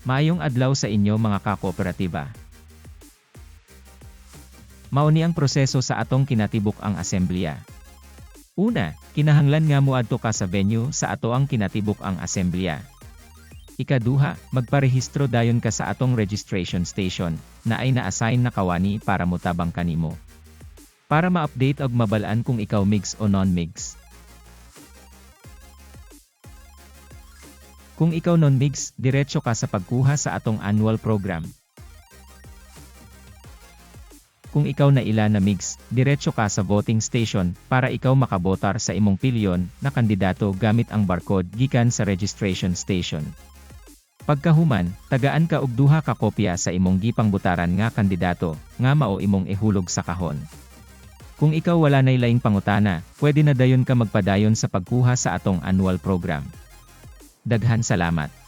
Maayong adlaw sa inyo mga kakooperatiba. Mauni ang proseso sa atong kinatibuk ang asembleya. Una, kinahanglan nga moadto ka sa venue sa ato ang kinatibuk ang asembleya. Ikaduha, magparehistro dayon ka sa atong registration station, na ay na-assign na kawani para motabang kanimo. Para ma-update og mabalaan kung ikaw mix o non-mix. Kung ikaw non-mix, diretso ka sa pagkuha sa atong annual program. Kung ikaw na ila na mix, diretso ka sa voting station para ikaw makabotar sa imong pilyon na kandidato gamit ang barcode gikan sa registration station. Pagkahuman, tagaan ka og duha ka kopya sa imong gipangbutaran nga kandidato nga mao imong ihulog sa kahon. Kung ikaw wala nay laing pangutana, pwede na dayon ka magpadayon sa pagkuha sa atong annual program. Daghan salamat.